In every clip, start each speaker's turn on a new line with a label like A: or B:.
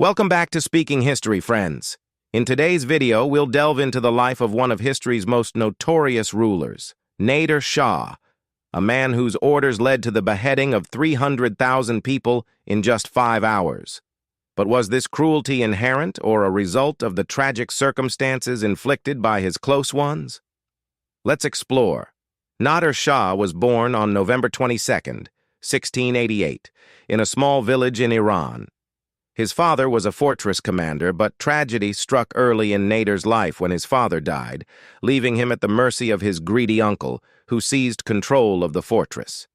A: Welcome back to Speaking History, friends. In today's video, we'll delve into the life of one of history's most notorious rulers, Nadir Shah, a man whose orders led to the beheading of 300,000 people in just 5 hours. But was this cruelty inherent or a result of the tragic circumstances inflicted by his close ones? Let's explore. Nadir Shah was born on November 22nd, 1688, in a small village in Iran. His father was a fortress commander, but tragedy struck early in Nadir's life when his father died, leaving him at the mercy of his greedy uncle, who seized control of the fortress.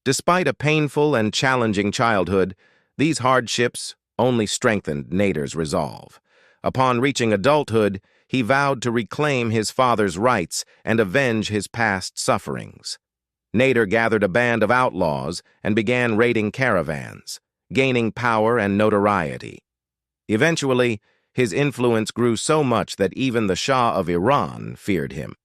A: Despite a painful and challenging childhood, these hardships only strengthened Nadir's resolve. Upon reaching adulthood, he vowed to reclaim his father's rights and avenge his past sufferings. Nadir gathered a band of outlaws and began raiding caravans, gaining power and notoriety. Eventually, his influence grew so much that even the Shah of Iran feared him.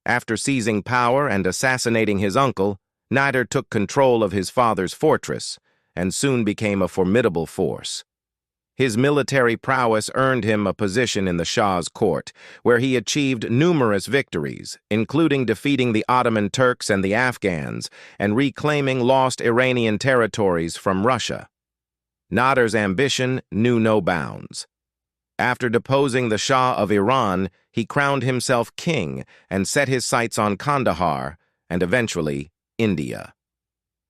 A: After seizing power and assassinating his uncle, Nadir took control of his father's fortress and soon became a formidable force. His military prowess earned him a position in the Shah's court, where he achieved numerous victories, including defeating the Ottoman Turks and the Afghans and reclaiming lost Iranian territories from Russia. Nadir's ambition knew no bounds. After deposing the Shah of Iran, he crowned himself king and set his sights on Kandahar and eventually India.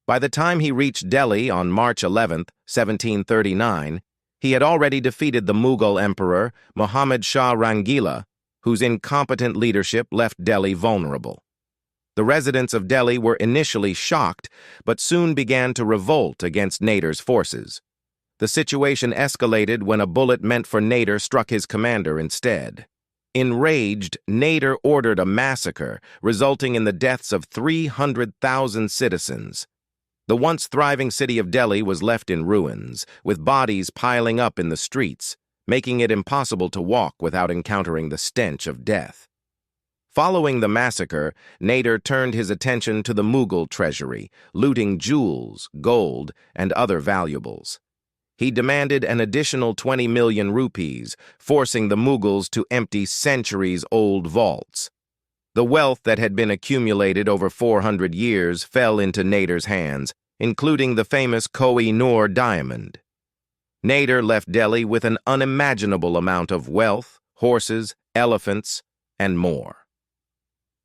A: By the time he reached Delhi on March 11, 1739, he had already defeated the Mughal emperor Muhammad Shah Rangila, whose incompetent leadership left Delhi vulnerable. The residents of Delhi were initially shocked, but soon began to revolt against Nadir's forces. The situation escalated when a bullet meant for Nadir struck his commander instead. Enraged, Nadir ordered a massacre, resulting in the deaths of 300,000 citizens. The once thriving city of Delhi was left in ruins, with bodies piling up in the streets, making it impossible to walk without encountering the stench of death. Following the massacre, Nadir turned his attention to the Mughal treasury, looting jewels, gold, and other valuables. He demanded an additional 20 million rupees, forcing the Mughals to empty centuries-old vaults. The wealth that had been accumulated over 400 years fell into Nadir's hands, including the famous Koh-i-Noor diamond. Nadir left Delhi with an unimaginable amount of wealth, horses, elephants, and more.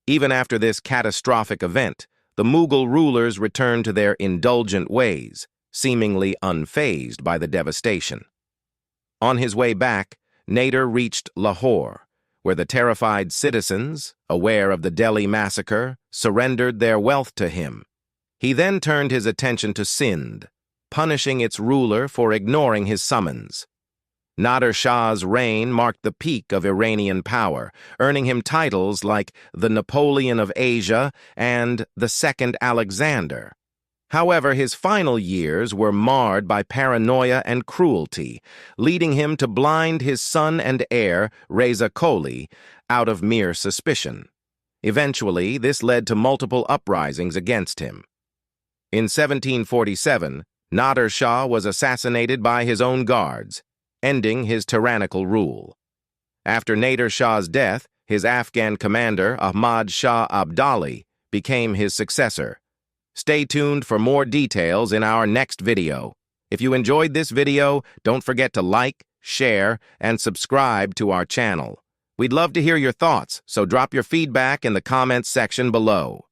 A: Even after this catastrophic event, the Mughal rulers returned to their indulgent ways, seemingly unfazed by the devastation. On his way back, Nadir reached Lahore, where the terrified citizens, aware of the Delhi massacre, surrendered their wealth to him. He then turned his attention to Sindh, punishing its ruler for ignoring his summons. Nadir Shah's reign marked the peak of Iranian power, earning him titles like the Napoleon of Asia and the Second Alexander. However, his final years were marred by paranoia and cruelty, leading him to blind his son and heir, Reza Kohli, out of mere suspicion. Eventually, this led to multiple uprisings against him. In 1747, Nadir Shah was assassinated by his own guards, ending his tyrannical rule. After Nadir Shah's death, his Afghan commander, Ahmad Shah Abdali, became his successor. Stay tuned for more details in our next video. If you enjoyed this video, don't forget to like, share, and subscribe to our channel. We'd love to hear your thoughts, so drop your feedback in the comments section below.